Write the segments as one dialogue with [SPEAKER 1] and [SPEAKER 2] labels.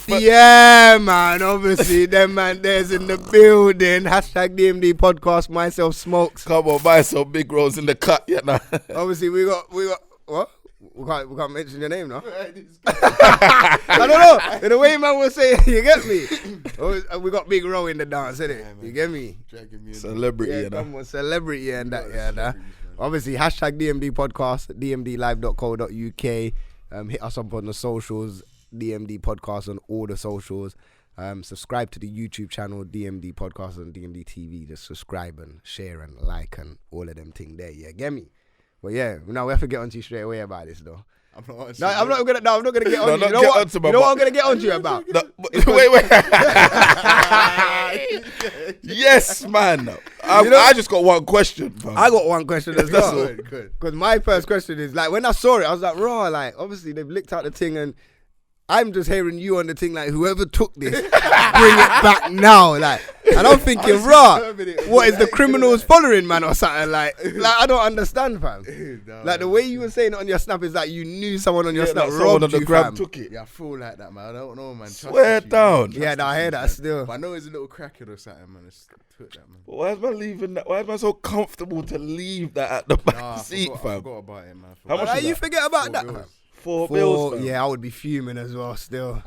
[SPEAKER 1] Yeah, man. Obviously, them man there's in the building. Hashtag DMD podcast. Myself smokes.
[SPEAKER 2] Come on, myself big rolls in the cut. Yeah, nah.
[SPEAKER 1] Obviously, we got what? We can't mention your name now. I don't know. In the way man was saying, you get me. We got Big Ro in the dance, innit?
[SPEAKER 3] Yeah,
[SPEAKER 1] you get me?
[SPEAKER 2] Celebrity,
[SPEAKER 1] yeah, come on, celebrity and that, yeah. Obviously, hashtag DMD podcast, dmdlive.co.uk. Hit us up on the socials, DMD podcast on all the socials. Subscribe to the YouTube channel, DMD podcast on DMD TV. Just subscribe and share and like and all of them things there. Yeah, get me? Well, yeah. Now we have to get on to you straight away about this, though. I'm not gonna get on to you. You know what I'm gonna get on to you about?
[SPEAKER 2] Wait. Yes, man. I just got one question, bro.
[SPEAKER 1] I got one question as well. Because my first question is, like, when I saw it, I was like, raw, like, obviously they've licked out the thing and I'm just hearing you on the thing, like, whoever took this, bring it back now, like. And I'm thinking, raw, what is the criminals following, man, or something? Like I don't understand, fam. Like, the way you were saying it on your snap is like you knew someone on your snap robbed you, fam.
[SPEAKER 3] Took it. Yeah, I feel like that, man. I don't know, man.
[SPEAKER 2] Swear down.
[SPEAKER 1] Yeah, no, I hear that still.
[SPEAKER 3] But I know it's a little crackhead or something, man. It's took that, man.
[SPEAKER 2] But why is man leaving that? Why is man so comfortable to leave that at the back seat, fam?
[SPEAKER 3] I forgot about it, man.
[SPEAKER 1] How much is you forget about that, fam?
[SPEAKER 2] Four bills, fam.
[SPEAKER 1] Yeah, I would be fuming as well still.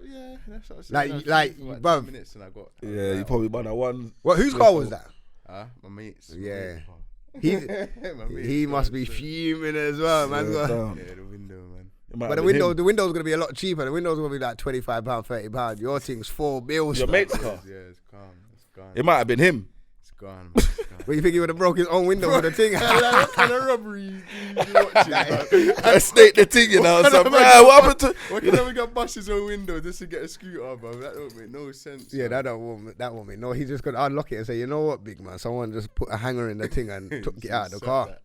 [SPEAKER 3] Yeah, that's what I said.
[SPEAKER 1] Like, bruv.
[SPEAKER 3] Minutes and I got.
[SPEAKER 2] Yeah, you probably bought that one.
[SPEAKER 1] What? Whose car was that?
[SPEAKER 3] My mate's.
[SPEAKER 1] Yeah. He must be fuming as well, man.
[SPEAKER 3] Yeah, the window, man.
[SPEAKER 1] But the window's gonna be a lot cheaper. The window's gonna be like £25, £30. Your thing's $4.
[SPEAKER 2] Your mate's car.
[SPEAKER 3] Yeah, it's gone. It's gone.
[SPEAKER 2] It might have been him.
[SPEAKER 3] It's gone. It's gone.
[SPEAKER 1] But you think he would have broke his own window with the thing?
[SPEAKER 3] What kind of robbery you watching?
[SPEAKER 2] I staked the thing, you know. So, what happened to?
[SPEAKER 3] What kind of we got bust his own window just to get a scooter, bro? That don't make no sense.
[SPEAKER 1] Yeah, that won't make no. He's just gonna unlock it and say, you know what, big man? Someone just put a hanger in the thing and took it out of the car.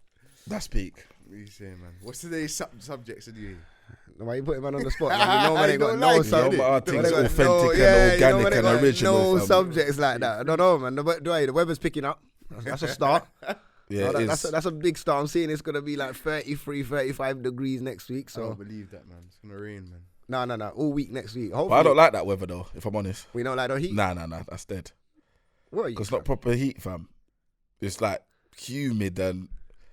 [SPEAKER 2] That's peak.
[SPEAKER 3] What you saying, man? What's today's subjects of you?
[SPEAKER 1] Why you putting man on the spot? Man? You know man ain't got no subjects.
[SPEAKER 2] Our things authentic and organic and original.
[SPEAKER 1] No subjects like that. I don't know, man. The weather's picking up. That's a start.
[SPEAKER 2] Yeah,
[SPEAKER 1] that's a big start. I'm seeing it's gonna be like 33, 35 degrees next week. So
[SPEAKER 3] I don't believe that, man. It's gonna rain, man.
[SPEAKER 1] No. All week next week.
[SPEAKER 2] But I don't like that weather though, if I'm honest.
[SPEAKER 1] We don't like the heat?
[SPEAKER 2] Nah. That's dead.
[SPEAKER 1] What are you?
[SPEAKER 2] Because it's not proper heat, fam. It's like humid and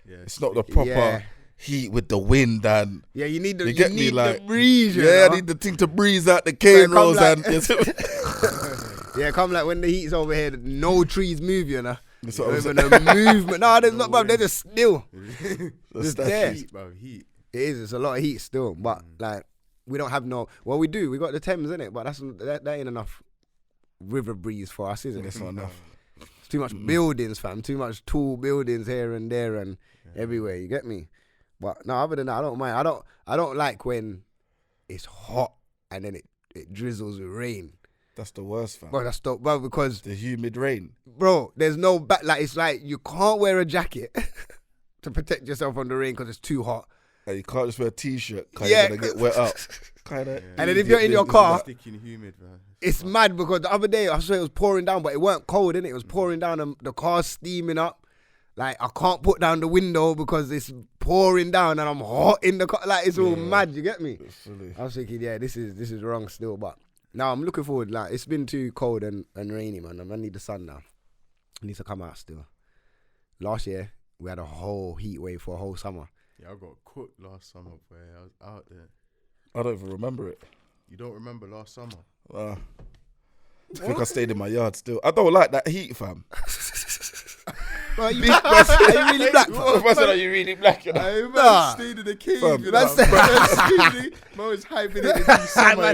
[SPEAKER 2] it's not the proper heat with the wind and
[SPEAKER 1] you need the
[SPEAKER 2] the
[SPEAKER 1] breeze.
[SPEAKER 2] I need the thing to breeze out the cane rolls and
[SPEAKER 1] yeah, come like when the heat's over here, no trees move, you know.
[SPEAKER 2] There's
[SPEAKER 1] a movement. No, there's not, bro. They're just still. Just there.
[SPEAKER 3] Heat, bro. Heat.
[SPEAKER 1] It is. It's a lot of heat still, but like we don't have no. Well, we do. We got the Thames, innit? But that ain't enough river breeze for us, is it?
[SPEAKER 2] It's not enough.
[SPEAKER 1] It's too much buildings, fam. Too much tall buildings here and there and everywhere. You get me? But no, other than that, I don't mind. I don't like when it's hot and then it drizzles with rain.
[SPEAKER 2] That's the worst, fam.
[SPEAKER 1] Bro, bro, because
[SPEAKER 2] the humid rain.
[SPEAKER 1] Bro, there's no like it's like you can't wear a jacket to protect yourself from the rain because it's too hot.
[SPEAKER 2] Like you can't just wear a t-shirt because you're gonna get wet up. Kinda.
[SPEAKER 1] And then if you're in your car,
[SPEAKER 3] sticky and humid, man.
[SPEAKER 1] It's mad because the other day I swear it was pouring down, but it weren't cold, innit? It was pouring down and the car's steaming up. Like I can't put down the window because it's pouring down and I'm hot in the car. Like it's all mad. You get me? I was thinking, this is wrong still, but. Now I'm looking forward. Like it's been too cold and rainy, man. I need the sun now. It needs to come out still. Last year we had a whole heat wave for a whole summer.
[SPEAKER 3] Yeah, I got cooked last summer, boy. I was out there.
[SPEAKER 2] I don't even remember it.
[SPEAKER 3] You don't remember last summer?
[SPEAKER 2] I think I stayed in my yard still. I don't like that heat, fam.
[SPEAKER 1] Are you really black?
[SPEAKER 2] Are you really black? You know?
[SPEAKER 3] Man stayed in the cave. You know? Man was hibernating in the summer.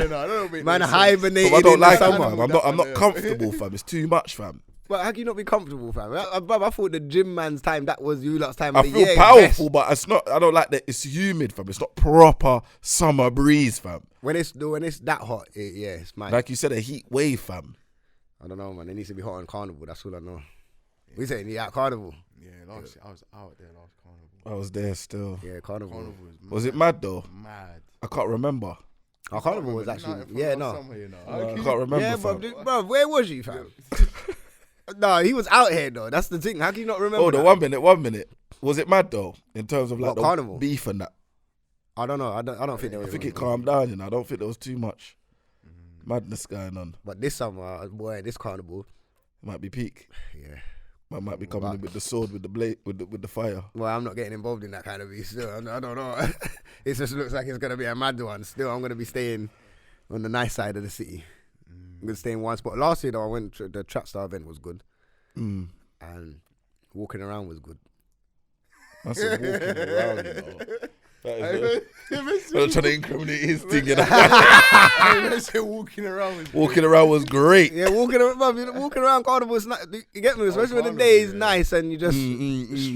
[SPEAKER 1] Man hibernating
[SPEAKER 2] I don't
[SPEAKER 1] in
[SPEAKER 2] like
[SPEAKER 1] the
[SPEAKER 2] it,
[SPEAKER 1] summer.
[SPEAKER 2] fam. I'm not comfortable, fam. It's too much, fam.
[SPEAKER 1] But how can you not be comfortable, fam? I thought the gym man's time, that was you lot's time
[SPEAKER 2] I
[SPEAKER 1] of the year.
[SPEAKER 2] feel powerful, but it's not. I don't like that. It's humid, fam. It's not proper summer breeze, fam.
[SPEAKER 1] When it's that hot, it's mad.
[SPEAKER 2] Like you said, a heat wave, fam.
[SPEAKER 1] I don't know, man. It needs to be hot on Carnival. That's all I know. We saying at Carnival.
[SPEAKER 3] Yeah, I was out there last Carnival.
[SPEAKER 2] I was there still.
[SPEAKER 1] Yeah, Carnival.
[SPEAKER 2] Was it mad though?
[SPEAKER 3] Mad.
[SPEAKER 2] I can't remember.
[SPEAKER 1] Our Carnival was actually
[SPEAKER 2] I can't remember.
[SPEAKER 1] Yeah, bro, where was you, fam? No, he was out here though. That's the thing. How can you not remember?
[SPEAKER 2] Oh, the 1 minute. 1 minute. Was it mad though? In terms of like the
[SPEAKER 1] Carnival
[SPEAKER 2] beef and that.
[SPEAKER 1] I don't know. I don't think there was.
[SPEAKER 2] I think it calmed down. You know, I don't think there was too much. Madness going on.
[SPEAKER 1] But this summer, boy, this carnival,
[SPEAKER 2] Might be peak.
[SPEAKER 1] yeah.
[SPEAKER 2] Man might be coming in with the sword, with the blade, with the fire.
[SPEAKER 1] Well, I'm not getting involved in that kind of beast still. I don't know. It just looks like it's going to be a mad one. Still, I'm going to be staying on the nice side of the city. I'm going to stay in one spot. Last year, though, I went to the Trap Star event was good. And walking around was good.
[SPEAKER 2] That's a walking around, you know. I'm trying to incriminate his thing, you know. Walking around was great.
[SPEAKER 1] Yeah, walking around carnival is not, you get me? Especially when the day is nice and you just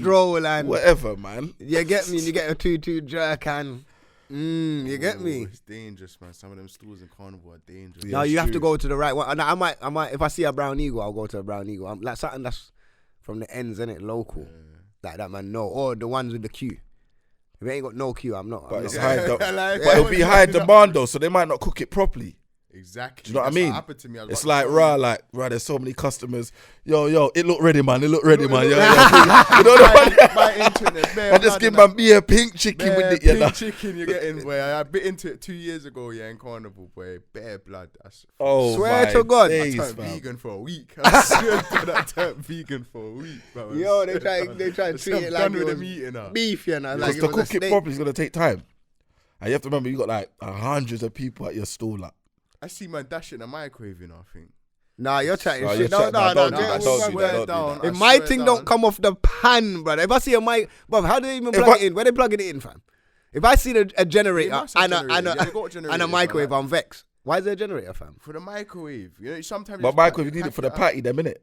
[SPEAKER 1] stroll and
[SPEAKER 2] whatever, man.
[SPEAKER 1] You get me? And you get a 2-2 jerk and you get me?
[SPEAKER 3] It's dangerous, man. Some of them stores in carnival are dangerous.
[SPEAKER 1] No, you have to go to the right one. And I might. If I see a brown eagle, I'll go to a brown eagle. I'm like something that's from the ends, innit? Local, like that, man. No, or the ones with the queue. If it ain't got no queue, I'm not.
[SPEAKER 2] But it's high, but it'll be high demand though, so they might not cook it properly.
[SPEAKER 3] Exactly.
[SPEAKER 2] Do you know what I mean?
[SPEAKER 3] What happened to me.
[SPEAKER 2] It's like, there's so many customers. Yo, it look ready, man. It look ready, man. Yo. You know
[SPEAKER 3] my internet,
[SPEAKER 2] I just give my beer pink chicken with it, you know.
[SPEAKER 3] Pink chicken you're getting, boy. I bit into it 2 years ago, in carnival, boy. Bare blood.
[SPEAKER 1] Swear to God.
[SPEAKER 3] I turned vegan for a week. I swear to God, I turned vegan for a week.
[SPEAKER 1] Yo, they try to treat it like it was beef, you know.
[SPEAKER 2] Because to cook it properly is going to take time. And you have to remember, you got like hundreds of people at your stall, like.
[SPEAKER 3] I see man dash it in the microwave, you know, I think.
[SPEAKER 1] Nah, you're chatting shit.
[SPEAKER 2] Don't do
[SPEAKER 1] If
[SPEAKER 2] that.
[SPEAKER 1] If my thing don't come off the pan, brother. If I see a mic, bro, how do they even plug it in? Where they plugging it in, fam? If I see a generator and a microwave, I'm vexed. Why is there a generator, fam?
[SPEAKER 3] For the microwave. You know, sometimes.
[SPEAKER 2] But microwave, you need it for the patty, them, innit?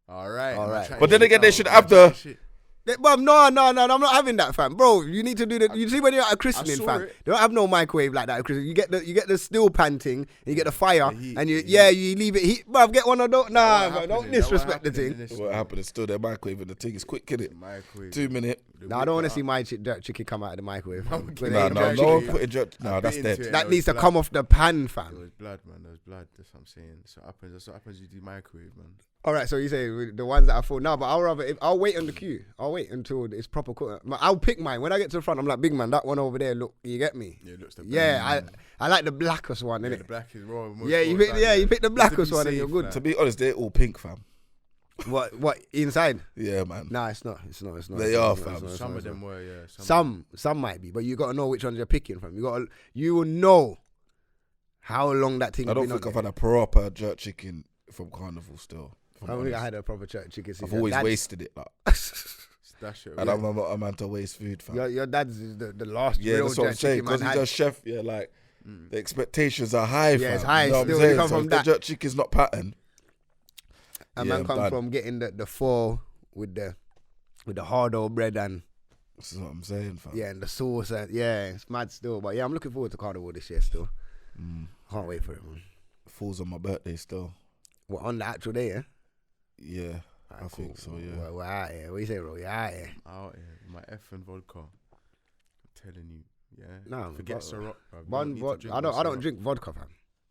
[SPEAKER 3] All right.
[SPEAKER 2] But then again, they should have the.
[SPEAKER 1] But no, I'm not having that, fam. Bro, you need to do the. You see when you're at a christening, fam, they don't have no microwave like that. You get the still panting, and you get the fire, and you leave it heat. Bro, get one of those. Nah, bro, don't disrespect the thing.
[SPEAKER 2] What happened is still their microwave, and the thing is quick, innit? 2 minutes.
[SPEAKER 1] Nah, I don't want to see my jerk chicken come out of the microwave.
[SPEAKER 2] No one put a jerk. No, that's dead.
[SPEAKER 1] That needs to come off the pan, fam.
[SPEAKER 3] There was blood, man. There was blood. That's what I'm saying. That's what happens. You do microwave, man.
[SPEAKER 1] All right, so you say the ones that I thought, no, but I'll wait on the queue. I'll wait until it's proper cooked. I'll pick mine. When I get to the front, I'm like, big man, that one over there, look, you get me?
[SPEAKER 3] Yeah, it looks the
[SPEAKER 1] I like the blackest one, innit?
[SPEAKER 3] The black is raw.
[SPEAKER 1] You pick the blackest one and you're good.
[SPEAKER 2] To be honest, they're all pink, fam.
[SPEAKER 1] What inside?
[SPEAKER 2] Yeah, man.
[SPEAKER 1] Nah, it's not.
[SPEAKER 2] They are, fam.
[SPEAKER 3] Some of them were, yeah.
[SPEAKER 1] Some might be, but you got to know which ones you're picking from. You will know how long that thing.
[SPEAKER 2] I don't think I've had a proper jerk chicken from Carnival still.
[SPEAKER 1] I don't think I had a proper jerk chicken.
[SPEAKER 2] I've always wasted it, like. And I'm not a man to waste food, fam.
[SPEAKER 1] Your dad's is the last real
[SPEAKER 2] that's what I'm saying. Because he's a chef, the expectations are high, fam.
[SPEAKER 1] Yeah, it's high.
[SPEAKER 2] You know
[SPEAKER 1] Still,
[SPEAKER 2] what I'm saying?
[SPEAKER 1] come
[SPEAKER 2] so
[SPEAKER 1] from
[SPEAKER 2] if
[SPEAKER 1] that.
[SPEAKER 2] the jerk chicken's not patterned.
[SPEAKER 1] And man come from getting the four with the hard old bread and.
[SPEAKER 2] This is what I'm saying, fam.
[SPEAKER 1] Yeah, and the sauce and it's mad still. But yeah, I'm looking forward to Carnival this year still. Can't wait for it, man.
[SPEAKER 2] Falls on my birthday still.
[SPEAKER 1] What, on the actual day, yeah?
[SPEAKER 2] Yeah, I think so, yeah.
[SPEAKER 1] We're out here. What you say, bro? You're out here.
[SPEAKER 3] Out here. My effing vodka. I'm telling you. Yeah.
[SPEAKER 1] No,
[SPEAKER 3] forget Ciroc, bro.
[SPEAKER 1] I don't drink vodka, fam.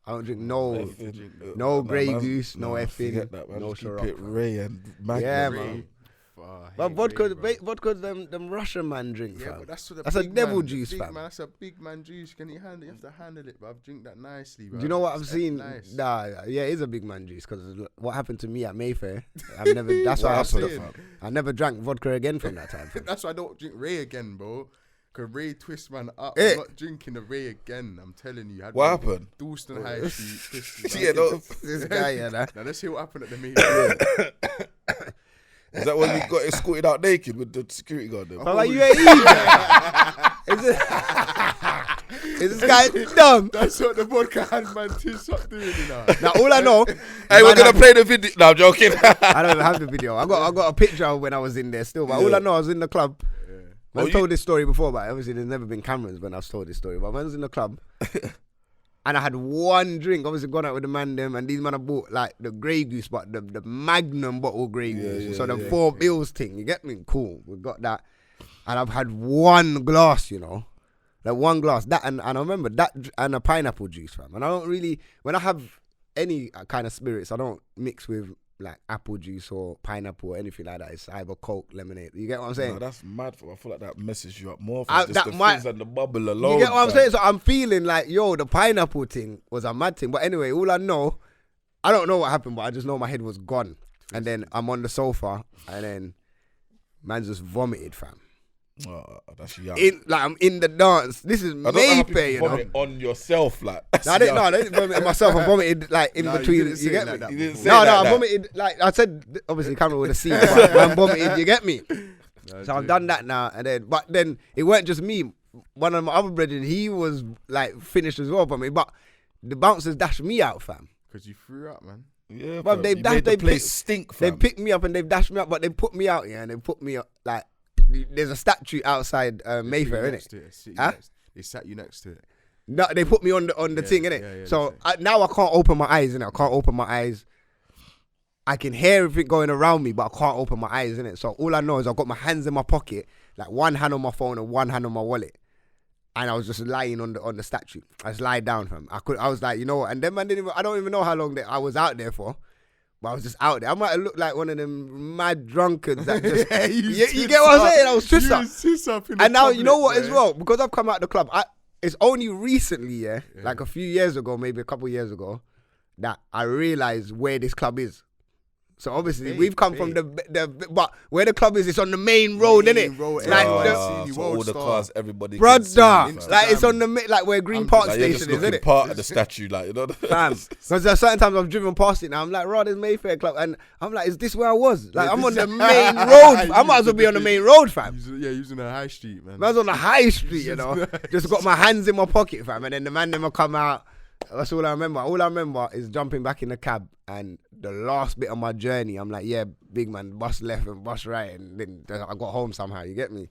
[SPEAKER 1] I don't drink no Grey Goose, no effing, no Ciroc.
[SPEAKER 2] Keep it Ray and Magna.
[SPEAKER 1] Yeah, man. But vodka's them Russian man drink, fam.
[SPEAKER 3] But that's
[SPEAKER 1] a devil juice, fam.
[SPEAKER 3] That's a big man juice. Can you handle it? You have to handle it, but I've drink that nicely, bro.
[SPEAKER 1] Do you know what I've seen?
[SPEAKER 3] Nice.
[SPEAKER 1] Nah, yeah, it is a big man juice because what happened to me at Mayfair, that's why I never drank vodka again from that time.
[SPEAKER 3] That's why I don't drink Ray again, bro. Cause Ray twist man up. I'm not drinking the Ray again. I'm telling you.
[SPEAKER 2] What happened?
[SPEAKER 3] Dalston High Street.
[SPEAKER 1] This guy, yeah.
[SPEAKER 3] Now let's see what happened at the Mayfair.
[SPEAKER 2] Is that when you got escorted out naked with the security guard?
[SPEAKER 1] I'm like, you ain't eating. Is this guy dumb?
[SPEAKER 3] That's what the podcast man stop doing, you know.
[SPEAKER 1] Now all I know.
[SPEAKER 2] Hey, we're gonna play the video. No, I'm joking.
[SPEAKER 1] I don't even have the video. I got a picture of when I was in there still, but all I know I was in the club. I've told this story before, but obviously there's never been cameras when I've told this story. But when I was in the club. And I had one drink, obviously gone out with the man them, and these man have bought like the Grey Goose, but the Magnum bottle Grey Goose. So the 4 bills thing, you get me? Cool, we got that. And I've had one glass, like one glass. That and I remember that and a pineapple juice, fam. And I don't really, when I have any kind of spirits, I don't mix with like apple juice or pineapple or anything like that. It's either Coke, lemonade. You get what I'm saying?
[SPEAKER 2] No, that's mad. I feel like that messes you up more.
[SPEAKER 1] I-
[SPEAKER 2] Just
[SPEAKER 1] that
[SPEAKER 2] the
[SPEAKER 1] might-
[SPEAKER 2] fizz and the bubble alone.
[SPEAKER 1] You get what I'm
[SPEAKER 2] fam.
[SPEAKER 1] saying? So I'm feeling like, yo, the pineapple thing was a mad thing. But anyway, all I know, I don't know what happened, but I just know my head was gone. And then I'm on the sofa, and then man just vomited, fam.
[SPEAKER 2] Oh, that's young.
[SPEAKER 1] I'm in the dance. This is
[SPEAKER 2] I don't know how people
[SPEAKER 1] Mayfair, you know.
[SPEAKER 2] vomit on yourself, like.
[SPEAKER 1] No, I didn't vomit on myself. I vomited like in
[SPEAKER 3] Nah,
[SPEAKER 1] between.
[SPEAKER 3] you didn't say
[SPEAKER 1] get
[SPEAKER 3] it like
[SPEAKER 1] me?
[SPEAKER 3] that
[SPEAKER 2] You didn't
[SPEAKER 3] before.
[SPEAKER 2] say
[SPEAKER 1] No,
[SPEAKER 2] like
[SPEAKER 1] I
[SPEAKER 2] that.
[SPEAKER 1] vomited like I said. Obviously, camera would have seen, but man vomited. You get me?
[SPEAKER 3] No,
[SPEAKER 1] So I've done that now, but then it weren't just me. One of my other brethren, he was like finished as well for me, but the bouncers dashed me out, fam.
[SPEAKER 3] Because you threw up, man.
[SPEAKER 2] Yeah,
[SPEAKER 1] But
[SPEAKER 2] fam.
[SPEAKER 1] they
[SPEAKER 2] You made the
[SPEAKER 1] they
[SPEAKER 2] place
[SPEAKER 1] pick-
[SPEAKER 2] stink,
[SPEAKER 1] They
[SPEAKER 2] fam.
[SPEAKER 1] picked me up and they've dashed me up, but they put me out, yeah, and they put me up like there's a statue outside Mayfair, innit?
[SPEAKER 3] They sat you next to it.
[SPEAKER 1] No, they put me on the
[SPEAKER 3] Yeah,
[SPEAKER 1] thing, innit?
[SPEAKER 3] yeah,
[SPEAKER 1] So
[SPEAKER 3] that's
[SPEAKER 1] now I can't open my eyes, innit? I can't open my eyes. I can hear everything going around me, but I can't open my eyes, innit? So all I know is I've got my hands in my pocket, like one hand on my phone and one hand on my wallet. And I was just lying on the statue. I just lied down, fam. I was like, you know what? And then man I don't even know how long I was out there for. But I was just out there. I might have looked like one of them mad drunkards that just... you get what I'm saying? I was twist up. And now, you know what as well? Because I've come out the club, it's only recently, like a few years ago, maybe a couple years ago, that I realised where this club is. So obviously we've come from but where the club is, it's on the main road, innit? Like
[SPEAKER 2] So all the cars, everybody.
[SPEAKER 1] brother,
[SPEAKER 2] can see,
[SPEAKER 1] like it's on the like where Green Park
[SPEAKER 2] like, you're just
[SPEAKER 1] Station is,
[SPEAKER 2] looking
[SPEAKER 1] innit?
[SPEAKER 2] part of the statue, like, you know.
[SPEAKER 1] Fam, because there's certain times I've driven past it now. I'm like, there's Mayfair Club, and I'm like, is this where I was? Like, I'm on the main road. I might as well be on the main road, fam.
[SPEAKER 3] Yeah, using the high street, man.
[SPEAKER 1] I was on the high street, you know, just got my hands in my pocket, fam, and then the man never come out. That's all I remember. All I remember is jumping back in the cab, and the last bit of my journey, I'm like, yeah, big man, bus left and bus right, and then I got home somehow. You get me?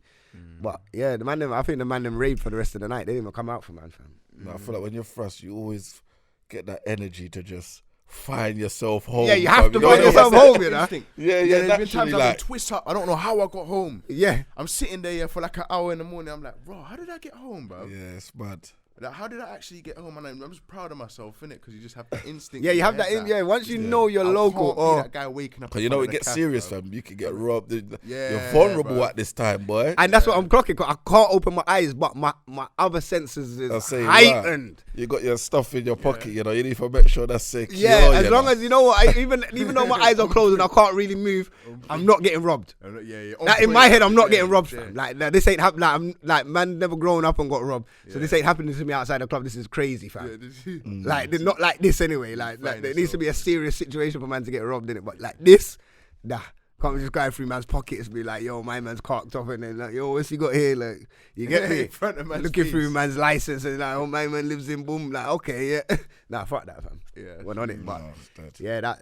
[SPEAKER 1] But yeah, I think the man them raved for the rest of the night. They didn't even come out for man, fam.
[SPEAKER 2] No, I feel like when you're fresh, you always get that energy to just find yourself home.
[SPEAKER 1] Yeah, you have to
[SPEAKER 2] fam.
[SPEAKER 1] find
[SPEAKER 2] know
[SPEAKER 1] yourself
[SPEAKER 2] what I'm
[SPEAKER 1] home, you know.
[SPEAKER 2] Yeah,
[SPEAKER 3] There's been
[SPEAKER 2] naturally,
[SPEAKER 3] times I've
[SPEAKER 2] like,
[SPEAKER 3] been twist up. I don't know how I got home.
[SPEAKER 1] Yeah.
[SPEAKER 3] I'm sitting there for like an hour in the morning. I'm like, bro, how did I get home, bro?
[SPEAKER 2] yeah, it's mad.
[SPEAKER 3] Like, how did I actually get home? And I'm just proud of myself, innit? Because you just have that instinct.
[SPEAKER 1] Yeah, you
[SPEAKER 3] in
[SPEAKER 1] have
[SPEAKER 3] your
[SPEAKER 1] that.
[SPEAKER 3] head
[SPEAKER 1] Yeah, once you know you're
[SPEAKER 3] I
[SPEAKER 1] local,
[SPEAKER 3] can't be
[SPEAKER 1] or
[SPEAKER 3] that guy waking up.
[SPEAKER 2] Cause
[SPEAKER 3] in
[SPEAKER 2] you know
[SPEAKER 3] front
[SPEAKER 2] it
[SPEAKER 3] of the
[SPEAKER 2] gets
[SPEAKER 3] cab,
[SPEAKER 2] serious,
[SPEAKER 3] bro.
[SPEAKER 2] fam. You can get robbed.
[SPEAKER 3] Yeah,
[SPEAKER 2] You're vulnerable
[SPEAKER 3] bro.
[SPEAKER 2] at this time, boy.
[SPEAKER 1] and that's what I'm clocking. 'Cause I can't open my eyes, but my other senses
[SPEAKER 2] I'll
[SPEAKER 1] is
[SPEAKER 2] say,
[SPEAKER 1] heightened.
[SPEAKER 2] You got your stuff in your pocket, you know. You need to make sure that's secure.
[SPEAKER 1] Yeah, as
[SPEAKER 2] you
[SPEAKER 1] long
[SPEAKER 2] know.
[SPEAKER 1] as you know what, even though my eyes are closed and I can't really move, I'm not getting robbed.
[SPEAKER 3] Yeah.
[SPEAKER 1] Like, in my head, I'm not getting robbed,
[SPEAKER 3] yeah.
[SPEAKER 1] fam. Like this ain't happening. Like, I'm like man, never grown up and got robbed, so this ain't happening to me outside the club. This is crazy, fam. Like they're not like this anyway. Like there needs to be a serious situation for man to get robbed in it. But like this, nah. Can't just go through man's pockets and be like, yo, my man's cocked off, and then like, yo, what's he got here? Like, you get me?
[SPEAKER 3] In front of man's
[SPEAKER 1] Looking
[SPEAKER 3] face.
[SPEAKER 1] through man's license and like, oh, my man lives in boom. Like, okay, yeah. Nah, fuck that, fam.
[SPEAKER 3] Yeah.
[SPEAKER 1] Went on it, but
[SPEAKER 2] No, it's dead.
[SPEAKER 1] yeah,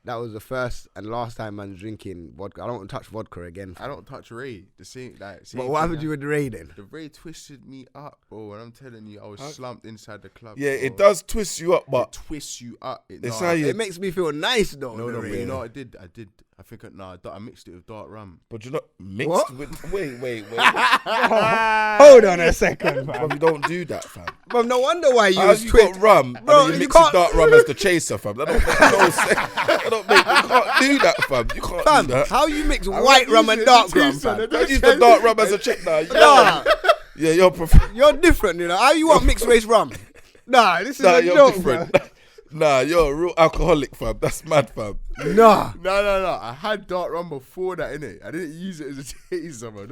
[SPEAKER 1] that was the first and last time man's drinking vodka. I don't want to touch vodka again.
[SPEAKER 3] I don't touch Ray. The same, like.
[SPEAKER 1] But what happened to you with the Ray then?
[SPEAKER 3] The Ray twisted me up, bro. And I'm telling you, I was slumped inside the club.
[SPEAKER 2] Yeah,
[SPEAKER 3] bro.
[SPEAKER 2] it does twist you up, but
[SPEAKER 3] It twists you up.
[SPEAKER 2] it's how you.
[SPEAKER 1] It makes me feel nice though.
[SPEAKER 3] No,
[SPEAKER 1] the
[SPEAKER 3] but
[SPEAKER 1] Ray.
[SPEAKER 3] you know what I did? I think I mixed it with dark rum.
[SPEAKER 2] But you're not mixed
[SPEAKER 1] What?
[SPEAKER 2] with. Wait.
[SPEAKER 1] Hold on a second, fam.
[SPEAKER 2] Fam, you don't do that, fam.
[SPEAKER 1] Bro, no wonder why you
[SPEAKER 2] How
[SPEAKER 1] was
[SPEAKER 2] you
[SPEAKER 1] twitched.
[SPEAKER 2] got rum,
[SPEAKER 1] Bro,
[SPEAKER 2] and then
[SPEAKER 1] you
[SPEAKER 2] you mix
[SPEAKER 1] can't-
[SPEAKER 2] dark rum as the chaser, fam. That don't make no sense. That don't make. You can't do that, fam. You can't
[SPEAKER 1] Fam,
[SPEAKER 2] do that.
[SPEAKER 1] how you mix white rum and dark rum, fam?
[SPEAKER 2] Don't use the dark rum as a check now.
[SPEAKER 1] Nah,
[SPEAKER 2] Yeah, you're
[SPEAKER 1] you're different, you know. How you want mixed race rum? Nah, this is
[SPEAKER 2] Nah,
[SPEAKER 1] a
[SPEAKER 2] you're
[SPEAKER 1] joke,
[SPEAKER 2] different.
[SPEAKER 1] bro.
[SPEAKER 2] Nah, you're a real alcoholic, fam. That's mad, fam.
[SPEAKER 1] Nah.
[SPEAKER 3] No. I had dark rum before that, innit? I didn't use it as a chaser, man.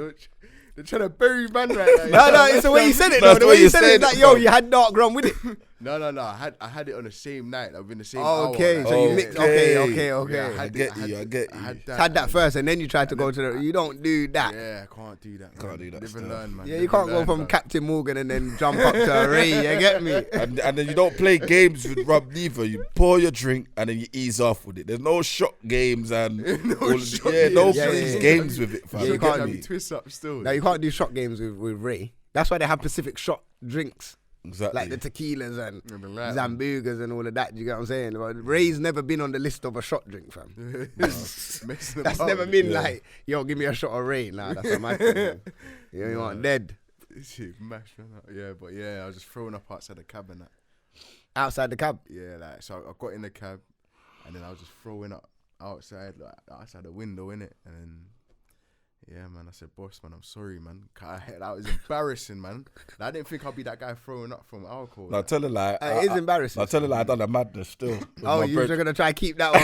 [SPEAKER 3] They're trying to bury man right now.
[SPEAKER 1] No, it's the way you said it,
[SPEAKER 2] That's
[SPEAKER 1] though. The
[SPEAKER 2] the
[SPEAKER 1] way
[SPEAKER 2] way
[SPEAKER 1] you
[SPEAKER 2] you
[SPEAKER 1] said it,
[SPEAKER 2] said
[SPEAKER 1] like,
[SPEAKER 2] it,
[SPEAKER 1] yo,
[SPEAKER 2] bro.
[SPEAKER 1] you had dark rum with it.
[SPEAKER 3] No. I had it on the same night. Like, within the same
[SPEAKER 1] Oh,
[SPEAKER 3] hour.
[SPEAKER 1] okay,
[SPEAKER 3] like,
[SPEAKER 1] so you
[SPEAKER 2] Oh,
[SPEAKER 1] mixed.
[SPEAKER 2] okay.
[SPEAKER 1] Okay.
[SPEAKER 3] Yeah,
[SPEAKER 2] I get you.
[SPEAKER 3] I had that.
[SPEAKER 1] Had that first, and then you tried to go to the. You don't do that.
[SPEAKER 3] Yeah, I can't do that.
[SPEAKER 2] Can't do that
[SPEAKER 3] Live and
[SPEAKER 2] stuff.
[SPEAKER 3] learn, man.
[SPEAKER 1] Yeah,
[SPEAKER 3] Live
[SPEAKER 1] you can't
[SPEAKER 3] and
[SPEAKER 1] go
[SPEAKER 3] learn,
[SPEAKER 1] from
[SPEAKER 3] man.
[SPEAKER 1] Captain Morgan and then jump up to a Ray. You get me?
[SPEAKER 2] And then you don't play games with rum neither. You pour your drink and then you ease off with it. There's no shot games and no
[SPEAKER 3] shot
[SPEAKER 2] no
[SPEAKER 3] games.
[SPEAKER 2] please
[SPEAKER 1] Yeah.
[SPEAKER 2] games with it, fam.
[SPEAKER 1] Yeah,
[SPEAKER 2] you
[SPEAKER 1] you
[SPEAKER 2] get
[SPEAKER 1] can't
[SPEAKER 2] me?
[SPEAKER 3] be twist up still.
[SPEAKER 1] Now you can't do shot games with Ray. That's why they have Pacific shot drinks,
[SPEAKER 2] Exactly.
[SPEAKER 1] like the tequilas and
[SPEAKER 3] And the light.
[SPEAKER 1] Zambugas and all of that. You get what I'm saying? But Ray's never been on the list of a shot drink, fam.
[SPEAKER 3] Messing them
[SPEAKER 1] That's
[SPEAKER 3] up.
[SPEAKER 1] never been
[SPEAKER 2] Yeah.
[SPEAKER 1] like, yo, give me a shot of Ray. Nah, that's a mad thing. Man. You want dead
[SPEAKER 3] Mash man up. Yeah, but yeah, I was just throwing up outside the cab and that.
[SPEAKER 1] outside the cab.
[SPEAKER 3] Yeah, like so I got in the cab and then I was just throwing up outside the window, innit? And then, yeah, man, I said, boss, man, I'm sorry, man. That was embarrassing, man. I didn't think I'd be that guy throwing up from alcohol.
[SPEAKER 2] No, tell her like
[SPEAKER 1] it is embarrassing.
[SPEAKER 2] I tell her like I done a madness still.
[SPEAKER 1] Oh, you were gonna try to keep that one.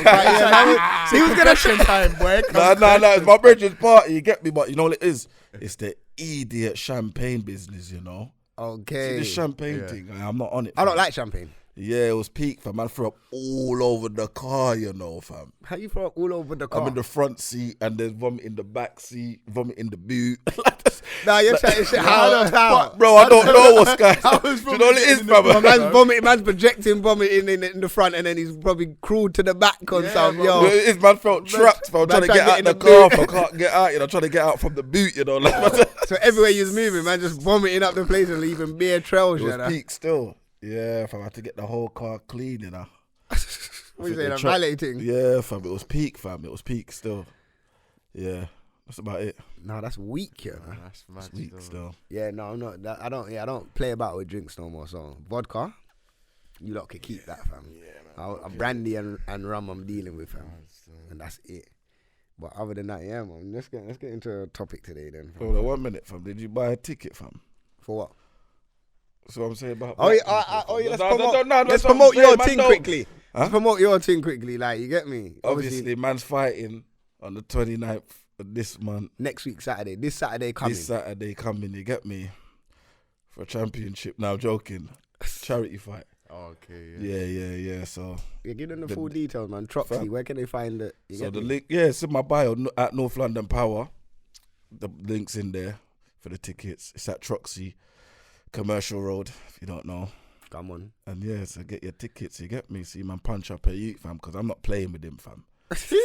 [SPEAKER 1] He was gonna
[SPEAKER 3] time, boy.
[SPEAKER 2] No, it's my brethren's party. You get me, but you know what it is? It's the idiot champagne business, you know.
[SPEAKER 1] Okay.
[SPEAKER 2] See the champagne thing. I'm not on it.
[SPEAKER 1] I don't like champagne.
[SPEAKER 2] Yeah, it was peak, fam. Man threw up all over the car, you know, fam.
[SPEAKER 1] How you throw up all over the car?
[SPEAKER 2] I'm in the front seat and there's vomit in the back seat, vomit in the boot.
[SPEAKER 1] Nah, you're trying to shit. How?
[SPEAKER 2] Bro, I don't know what's going on. Do you know what it is, fam?
[SPEAKER 1] Man's projecting vomiting in the front, and then he's probably crawled to the back on some. Yo,
[SPEAKER 2] it is, man felt trapped, fam. Trying to get out the car, fam. Can't get out, you know, trying to get out from the boot, you know. Like,
[SPEAKER 1] so everywhere you're moving, man, just vomiting up the place and leaving bare trails,
[SPEAKER 2] it
[SPEAKER 1] you
[SPEAKER 2] was
[SPEAKER 1] know.
[SPEAKER 2] peak still. Yeah, fam, I had to get the whole car clean, you know.
[SPEAKER 1] What you saying, I'm valeting?
[SPEAKER 2] Yeah, fam, it was peak, fam. It was peak still. Yeah, that's about it.
[SPEAKER 1] No, that's weak, you know.
[SPEAKER 3] That's
[SPEAKER 2] Weak still.
[SPEAKER 1] Yeah, no, I'm not. I don't play about with drinks no more. So vodka, you lot can keep that, fam. Yeah, man. Brandy and rum, I'm dealing with, fam, and that's it. But other than that, yeah, man. Let's get into a topic today, then.
[SPEAKER 2] Hold on 1 minute, fam. Did you buy a ticket, fam?
[SPEAKER 1] For what?
[SPEAKER 2] So I'm saying about.
[SPEAKER 1] Let's promote your thing quickly. Huh? Let's promote your thing quickly, like, you get me?
[SPEAKER 2] Obviously, man's fighting on the 29th of this month.
[SPEAKER 1] Next week, Saturday. This Saturday coming.
[SPEAKER 2] You get me? For a championship. Now, joking. Charity fight.
[SPEAKER 3] Okay,
[SPEAKER 2] yeah. So.
[SPEAKER 1] Yeah, give them the full details, man. Troxy, where can they find it?
[SPEAKER 2] So the link, it's in my bio at North London Power. The link's in there for the tickets. It's at Troxy. Commercial Road, if you don't know.
[SPEAKER 1] Come on.
[SPEAKER 2] And so get your tickets, you get me? See, man, punch up a youth, fam, because I'm not playing with him, fam.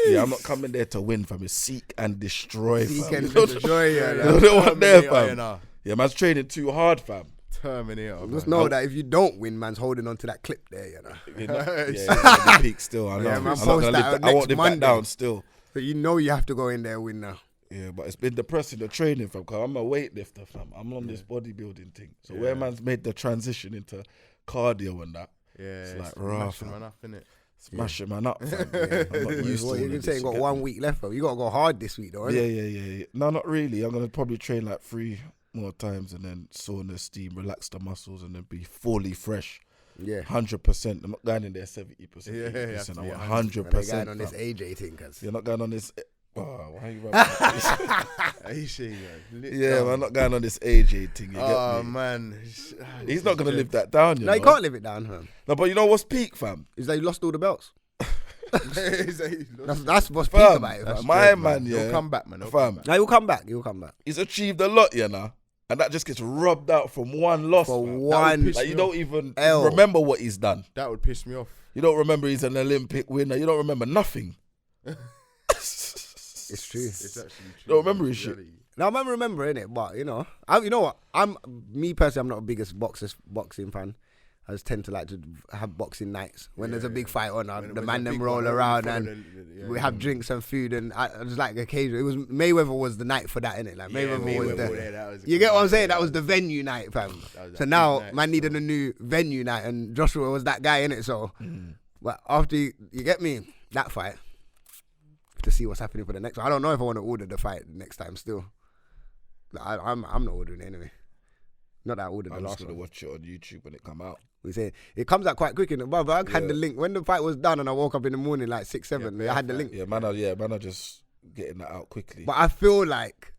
[SPEAKER 2] Yeah, I'm not coming there to win, fam. It's seek and destroy, fam.
[SPEAKER 1] Seek and destroy, yeah.
[SPEAKER 2] You know what there, fam. Yeah, man's training too hard, fam.
[SPEAKER 3] Terminator.
[SPEAKER 1] Just know that if you don't win, man's holding on to that clip there, you know.
[SPEAKER 2] The peak still, I know.
[SPEAKER 1] Yeah, man,
[SPEAKER 2] I'm not gonna live I won't live that down still.
[SPEAKER 1] So you know you have to go in there and win now.
[SPEAKER 2] Yeah, but it's been depressing, the training, fam, because I'm a weightlifter, fam. I'm on this bodybuilding thing. So where man's made the transition into cardio and that, it's like raw, fam.
[SPEAKER 3] Man up, innit?
[SPEAKER 2] Smashing man up, fam. I'm not used to it.
[SPEAKER 1] You're saying you got 1 week left, fam. You got to go hard this week, though,
[SPEAKER 2] Yeah. No, not really. I'm going to probably train like 3 more times and then sauna, steam, relax the muscles and then be fully fresh. Yeah, 100%. I'm not going in there 70%.
[SPEAKER 3] Yeah,
[SPEAKER 2] I'm 100%.
[SPEAKER 1] You're going on this AJ thing, cuz.
[SPEAKER 2] You're not going on this. Oh, why are you
[SPEAKER 3] man,
[SPEAKER 2] I'm not going on this AJ thing. You get me?
[SPEAKER 3] Man,
[SPEAKER 2] he's not gonna live that down. You know?
[SPEAKER 1] He can't live it down, fam.
[SPEAKER 2] No, but you know what's peak, fam?
[SPEAKER 1] Is that he lost all the belts.
[SPEAKER 3] That's
[SPEAKER 1] That's what's peak about it, fam.
[SPEAKER 2] My man,
[SPEAKER 3] He'll come back, man.
[SPEAKER 2] Fam.
[SPEAKER 1] Now he'll come back. He'll come back.
[SPEAKER 2] He's achieved a lot, you know. And that just gets rubbed out from one loss.
[SPEAKER 1] For
[SPEAKER 2] man.
[SPEAKER 1] one,
[SPEAKER 2] like you don't even remember what he's done.
[SPEAKER 3] That would piss me off.
[SPEAKER 2] You don't remember he's an Olympic winner. You don't remember nothing.
[SPEAKER 1] It's true.
[SPEAKER 3] It's actually true.
[SPEAKER 2] Don't remember his shit.
[SPEAKER 1] Now I remember it, but you know what? I'm not the biggest boxing fan. I just tend to like to have boxing nights when there's a big fight on. The man them roll around and we have drinks and food, and I just like occasionally. It was Mayweather was the night for that, innit? Like Mayweather was the. You get what I'm saying? That was the venue night, fam. So now man needed a new venue night, and Joshua was that guy, innit? So, but after you get me that fight. To see what's happening for the next one. I don't know if I want to order the fight next time still. Like, I'm not ordering it anyway. Not that I ordered the last one. I'm
[SPEAKER 2] just going to watch it on YouTube when it come out.
[SPEAKER 1] We say it comes out quite quick. But I had the link. When the fight was done and I woke up in the morning like 6, 7, I had the link.
[SPEAKER 2] Yeah, man are just getting that out quickly.
[SPEAKER 1] But I feel like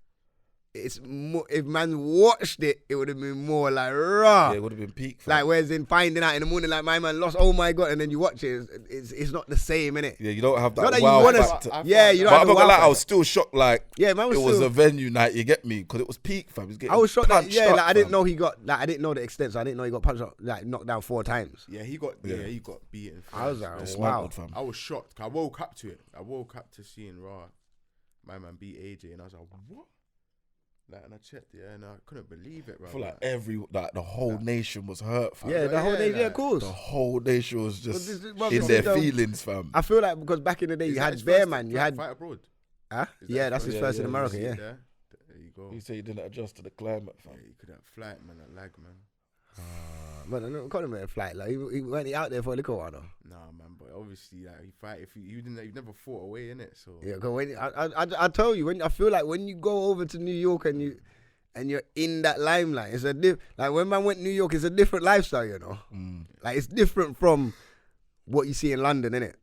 [SPEAKER 1] it's more, if man watched it, it would have been more like raw.
[SPEAKER 2] Yeah, it would have been peak.
[SPEAKER 1] Like whereas in finding out in the morning, like my man lost, oh my God, and then you watch it, it's not the same, innit?
[SPEAKER 2] Yeah, you don't have that
[SPEAKER 1] not
[SPEAKER 2] wow
[SPEAKER 1] that
[SPEAKER 2] factor.
[SPEAKER 1] You don't have the wow
[SPEAKER 2] factor. I was still shocked, like,
[SPEAKER 1] man was
[SPEAKER 2] it was a venue night, you get me? Because it was peak, fam.
[SPEAKER 1] I was shocked that, I didn't know he got, like, I didn't know the extent, so I didn't know he got punched up, like, knocked down 4 times.
[SPEAKER 3] Yeah, he got beaten.
[SPEAKER 1] I was like,
[SPEAKER 2] wow.
[SPEAKER 3] I was shocked. I woke up to it. I woke up to seeing Raw, my man beat AJ, and I was like, what? Like, and I checked, and I couldn't believe it, bro.
[SPEAKER 2] I feel like the whole nation was hurt, fam.
[SPEAKER 1] Yeah, the whole nation, of course.
[SPEAKER 2] The whole nation was just in their feelings, fam.
[SPEAKER 1] I feel like because back in the day, you had Bear Man, you had
[SPEAKER 3] fight abroad.
[SPEAKER 1] Huh? Yeah, that's his first in America. Yeah.
[SPEAKER 3] There you go.
[SPEAKER 2] You say you didn't adjust to the climate, fam.
[SPEAKER 3] Yeah, you could have flight, man, that lag, man.
[SPEAKER 1] But I don't call him a flight. Like he went out there for a little while though.
[SPEAKER 3] Nah, man, but obviously, like, he fight. If you never fought away, innit? So
[SPEAKER 1] Yeah, cause when I tell you, I feel like when you go over to New York and you're in that limelight, it's like when man went to New York, it's a different lifestyle, you know. Like it's different from what you see in London, innit?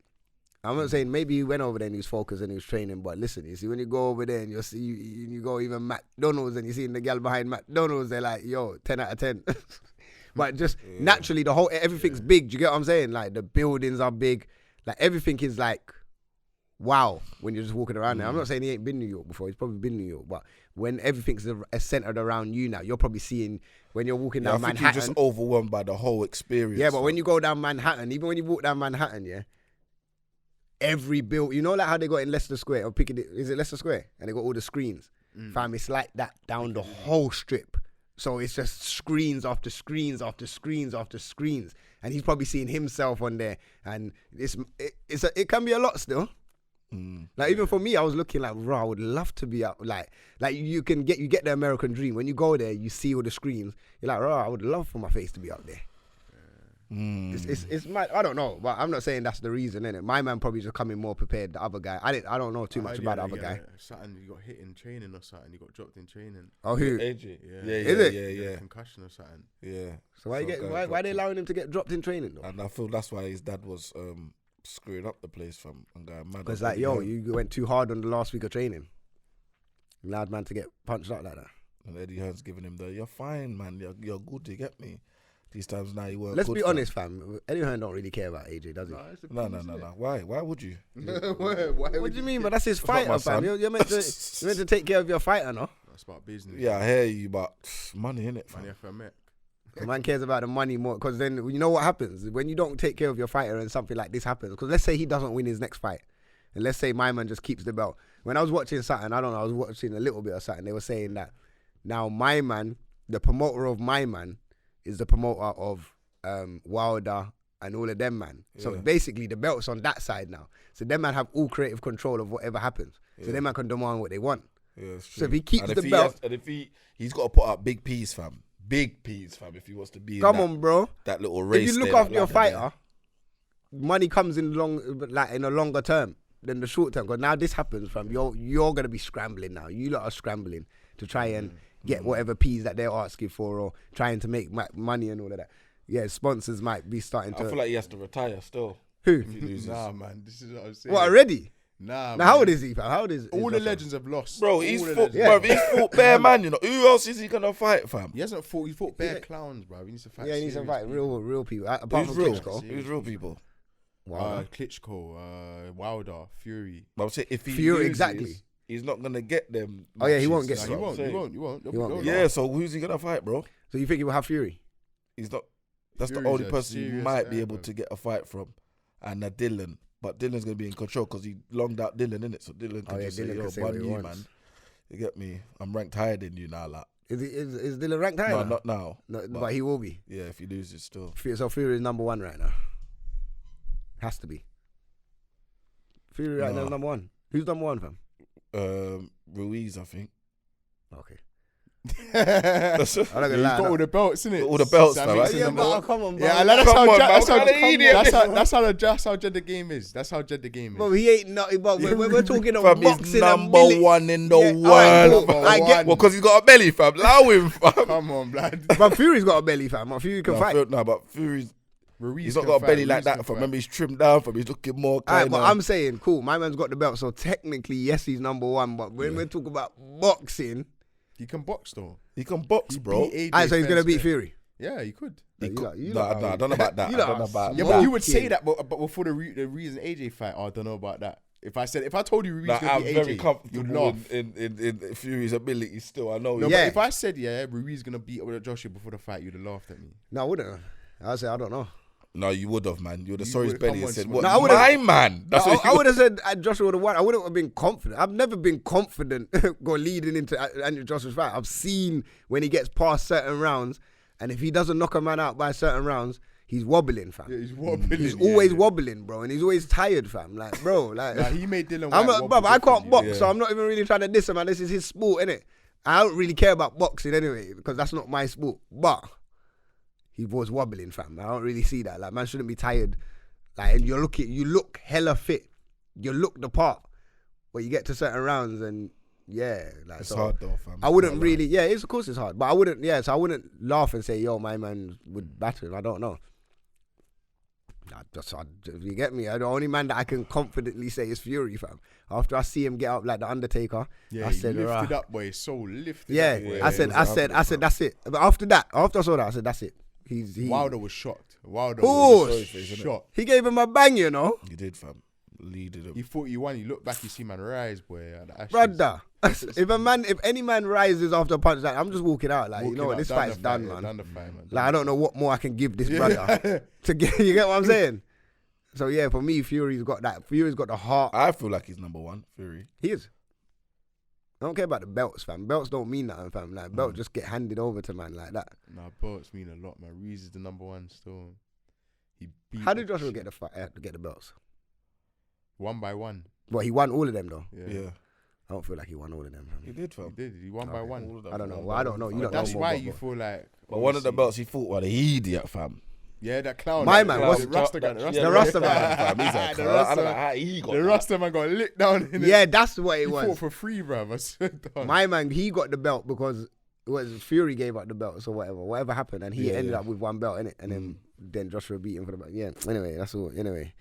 [SPEAKER 1] I'm not saying maybe he went over there and he was focused and he was training, but listen, you see when you go over there and you go even McDonald's and you see the gal behind McDonald's, they're like, yo, 10 out of 10. But just naturally, everything's big. Do you get what I'm saying? Like the buildings are big. Like everything is like, wow, when you're just walking around there. I'm not saying he ain't been New York before. He's probably been New York. But when everything's centered around you now, you're probably seeing, when you're walking down Manhattan.
[SPEAKER 2] You're just overwhelmed by the whole experience.
[SPEAKER 1] Yeah, but when you go down Manhattan, even when you walk down Manhattan, every build, you know like how they got in Leicester Square, or Piccadilly, is it Leicester Square? And they got all the screens. Fam, it's like that down the whole strip. So it's just screens after screens after screens after screens. And he's probably seeing himself on there. And it can be a lot still. Like even for me, I was looking like, I would love to be out. Like you get the American dream. When you go there, you see all the screens. You're like, I would love for my face to be out there. It's mad. I don't know, but I'm not saying that's the reason, innit? My man probably just coming more prepared. The other guy, I don't know too much about the other guy.
[SPEAKER 3] Something you got hit in training or something. You got dropped in training.
[SPEAKER 1] Oh, who?
[SPEAKER 2] AJ.
[SPEAKER 3] Yeah.
[SPEAKER 1] Is it?
[SPEAKER 2] Yeah.
[SPEAKER 3] Concussion or something.
[SPEAKER 2] Yeah.
[SPEAKER 1] So why are they allowing him to get dropped in training though?
[SPEAKER 2] And I feel that's why his dad was screwing up the place from and going mad.
[SPEAKER 1] Because like, you went too hard on the last week of training. Allowed man to get punched out like that.
[SPEAKER 2] And Eddie Hearn's giving him you're fine, man. You're good. You get me. These times now you weren't.
[SPEAKER 1] Let's
[SPEAKER 2] good,
[SPEAKER 1] be honest, fam. Eddie Hearn don't really care about AJ, does he?
[SPEAKER 2] No. Why would you?
[SPEAKER 3] Why
[SPEAKER 1] What do you mean? But that's his fighter, fam. You're meant to take care of your fighter, no?
[SPEAKER 3] That's about business.
[SPEAKER 2] Yeah, I hear you, but money, innit, fam?
[SPEAKER 3] Money for a Mac.
[SPEAKER 1] The man cares about the money more, because then you know what happens when you don't take care of your fighter and something like this happens. Because let's say he doesn't win his next fight, and let's say my man just keeps the belt. When I was watching something, I was watching a little bit of something. They were saying that now my man, the promoter of my man, is the promoter of Wilder and all of them, man. So basically the belt's on that side now. So them man have all creative control of whatever happens. So them man can demand what they want.
[SPEAKER 2] Yeah, it's true.
[SPEAKER 1] So if he keeps the belt,
[SPEAKER 2] and if he's got to put up big P's, fam. Big P's, fam. If he wants to be
[SPEAKER 1] on, bro.
[SPEAKER 2] That little race.
[SPEAKER 1] If you look after your fighter, money comes in in a longer term than the short term. Because now this happens, fam. You're gonna be scrambling now. You lot are scrambling to try and get whatever P's that they're asking for, or trying to make money and all of that. Yeah, sponsors might be starting to.
[SPEAKER 2] I feel like he has to retire still.
[SPEAKER 1] Who?
[SPEAKER 2] If he loses.
[SPEAKER 3] Nah, man. This is what I'm saying.
[SPEAKER 1] What, already?
[SPEAKER 3] Nah,
[SPEAKER 1] now, how old is he, fam? How old is
[SPEAKER 3] all the
[SPEAKER 1] Joshua?
[SPEAKER 3] legends have lost.
[SPEAKER 2] Bro, he's fought bare man, you know. Who else is he gonna fight, fam?
[SPEAKER 3] He hasn't fought. He fought bare clowns, bro. He needs to fight.
[SPEAKER 1] Yeah, he needs to fight real people. Apart from Klitschko.
[SPEAKER 2] Who's real people?
[SPEAKER 3] Klitschko, Wilder, Fury.
[SPEAKER 2] But I'm saying if he
[SPEAKER 1] Fury,
[SPEAKER 2] loses,
[SPEAKER 1] exactly.
[SPEAKER 2] He's not gonna get them.
[SPEAKER 1] Oh yeah, he won't get.
[SPEAKER 3] You won't.
[SPEAKER 2] Yeah, so who's he gonna fight, bro?
[SPEAKER 1] So you think he will have Fury?
[SPEAKER 2] He's not. That's
[SPEAKER 3] Fury's
[SPEAKER 2] the only
[SPEAKER 3] a
[SPEAKER 2] person you
[SPEAKER 3] serious
[SPEAKER 2] might
[SPEAKER 3] guy,
[SPEAKER 2] be able
[SPEAKER 3] bro.
[SPEAKER 2] to get a fight from, and Dylan. But Dylan's gonna be in control because he longed out Dylan, innit? So Dylan can just say, "Yo,
[SPEAKER 1] what
[SPEAKER 2] bun
[SPEAKER 1] he
[SPEAKER 2] you,
[SPEAKER 1] wants.
[SPEAKER 2] man. You get me? I'm ranked higher than you now, like."
[SPEAKER 1] Is Dylan ranked higher?
[SPEAKER 2] No, not now.
[SPEAKER 1] No, but he will be.
[SPEAKER 2] Yeah, if he loses, still.
[SPEAKER 1] So Fury is number 1 right now. Has to be. Fury right now is number 1. Who's number 1, fam?
[SPEAKER 2] Ruiz, I think.
[SPEAKER 1] Okay.
[SPEAKER 2] That's
[SPEAKER 3] He's got all the belts, innit?
[SPEAKER 2] All the belts,
[SPEAKER 3] That
[SPEAKER 2] fam,
[SPEAKER 3] makes
[SPEAKER 2] right?
[SPEAKER 3] him number one.
[SPEAKER 1] come on, bro.
[SPEAKER 3] Yeah,
[SPEAKER 2] Come on, man, what kind of idiot?
[SPEAKER 3] that's how Jed the game is. That's how Jed the game is.
[SPEAKER 1] Bro, he ain't nothing. But we're talking of
[SPEAKER 2] Fam,
[SPEAKER 1] boxing.
[SPEAKER 2] he's number one in the world.
[SPEAKER 1] alright,
[SPEAKER 2] fam.
[SPEAKER 1] I get.
[SPEAKER 2] Well, because he's got a belly, fam. Allow him, fam.
[SPEAKER 3] Come on, blood.
[SPEAKER 1] But Fury's got a belly, fam. Fury can fight.
[SPEAKER 2] But Fury's.
[SPEAKER 3] Ruiz
[SPEAKER 2] He's not
[SPEAKER 3] can
[SPEAKER 2] got a
[SPEAKER 3] fight,
[SPEAKER 2] belly like
[SPEAKER 3] Ruiz
[SPEAKER 2] that,
[SPEAKER 3] can
[SPEAKER 2] fam.
[SPEAKER 3] fight.
[SPEAKER 2] Remember, he's trimmed down, fam. He's looking more
[SPEAKER 1] Alright,
[SPEAKER 2] kind
[SPEAKER 1] but
[SPEAKER 2] of.
[SPEAKER 1] I'm saying, cool. My man's got the belt, so technically, yes, he's number 1. But when we talk about boxing,
[SPEAKER 3] He can box though.
[SPEAKER 2] He can box, bro.
[SPEAKER 1] so he's gonna beat Fury.
[SPEAKER 3] Yeah, he could.
[SPEAKER 2] He
[SPEAKER 1] You
[SPEAKER 2] could-
[SPEAKER 1] lot- you
[SPEAKER 2] No,
[SPEAKER 1] lot
[SPEAKER 2] I
[SPEAKER 1] are-
[SPEAKER 2] don't know about that.
[SPEAKER 1] you
[SPEAKER 2] I
[SPEAKER 1] lot
[SPEAKER 2] don't know
[SPEAKER 1] are
[SPEAKER 2] about
[SPEAKER 3] Yeah,
[SPEAKER 2] that.
[SPEAKER 3] but you would say
[SPEAKER 1] Fucking-
[SPEAKER 3] that, but before the reason AJ fight, I don't know about that. If I told you Ruiz
[SPEAKER 2] Like,
[SPEAKER 3] gonna
[SPEAKER 2] I'm
[SPEAKER 3] beat
[SPEAKER 2] very
[SPEAKER 3] AJ, you'd
[SPEAKER 2] comfortable
[SPEAKER 3] laugh.
[SPEAKER 2] in Fury's ability still. I know.
[SPEAKER 3] No,
[SPEAKER 1] Yeah.
[SPEAKER 3] but if I said Ruiz gonna beat Joshua before the fight, you'd have laughed at me.
[SPEAKER 1] No, I wouldn't. I'd say I don't know.
[SPEAKER 2] No, you would have, man. You would have
[SPEAKER 3] You
[SPEAKER 2] saw his
[SPEAKER 3] would've
[SPEAKER 2] belly
[SPEAKER 3] come
[SPEAKER 2] and
[SPEAKER 3] on
[SPEAKER 2] said,
[SPEAKER 3] smart.
[SPEAKER 2] "What?
[SPEAKER 1] No, I would've-
[SPEAKER 2] My man." That's what
[SPEAKER 1] I would have said Joshua would have won. I wouldn't have been confident. I've never been confident going leading into Andrew Joshua's fight. I've seen when he gets past certain rounds, and if he doesn't knock a man out by certain rounds, he's wobbling, fam.
[SPEAKER 3] Yeah, he's wobbling.
[SPEAKER 1] He's always wobbling, bro, and he's always tired, fam. Like, bro, like
[SPEAKER 3] Nah, he made Dylan
[SPEAKER 1] I'm
[SPEAKER 3] White
[SPEAKER 1] not,
[SPEAKER 3] wobble
[SPEAKER 1] bro, I can't
[SPEAKER 3] differently.
[SPEAKER 1] box, so I'm not even really trying to diss him, man. This is his sport, innit? I don't really care about boxing anyway, because that's not my sport. But he was wobbling, fam. I don't really see that. Like, man shouldn't be tired. Like, and you look hella fit. You look the part. But you get to certain rounds and like
[SPEAKER 2] it's hard though, fam.
[SPEAKER 1] I wouldn't really, of course it's hard. But I wouldn't, so I wouldn't laugh and say, yo, my man would batter him. I don't know. You get me? The only man that I can confidently say is Fury, fam. After I see him get up like the Undertaker, I said,
[SPEAKER 3] he lifted up, boy. So lifted up, boy.
[SPEAKER 1] I said, that's it. But after I saw that, I said, that's it.
[SPEAKER 3] Wilder was shocked. Was shocked.
[SPEAKER 1] He gave him a bang, you know.
[SPEAKER 2] He did, fam. Leaded him.
[SPEAKER 3] He thought he won. He looked back. You see man rise, boy.
[SPEAKER 1] Brother, if any man rises after a punch, like, I'm just walking out. Like, you know what, this fight's done, man. Like, I don't know what more I can give this brother to get. You get what I'm saying? So yeah, for me, Fury's got that. Fury's got the heart.
[SPEAKER 2] I feel like he's number one. Fury.
[SPEAKER 1] He is. I don't care about the belts, fam. Belts don't mean nothing, fam. Like, belts just get handed over to man like that.
[SPEAKER 3] Nah, belts mean a lot, man. Reese is the number one still.
[SPEAKER 1] How did Joshua get the belts?
[SPEAKER 3] One by one.
[SPEAKER 1] Well, he won all of them though.
[SPEAKER 2] Yeah.
[SPEAKER 1] I don't feel like he won all of them.
[SPEAKER 2] He did, fam.
[SPEAKER 3] He won by one.
[SPEAKER 1] I don't know. Well, I don't know. You don't
[SPEAKER 3] that's
[SPEAKER 1] know
[SPEAKER 3] why you feel like.
[SPEAKER 2] But one of the belts he fought was the idiot, fam.
[SPEAKER 3] Yeah, that clown.
[SPEAKER 1] My man was
[SPEAKER 3] the Rasta guy.
[SPEAKER 1] The Rasta man.
[SPEAKER 2] Fam. He's like, I don't know how he got
[SPEAKER 3] the Rasta man got licked down.
[SPEAKER 1] Yeah, that's what it was.
[SPEAKER 3] He fought for free, bruv. I swear down.
[SPEAKER 1] My man, he got the belt because it was Fury gave up the belts or whatever happened, and he ended up with one belt in it, and then Joshua beat him for the belt. Yeah. Anyway, that's all. Anyway.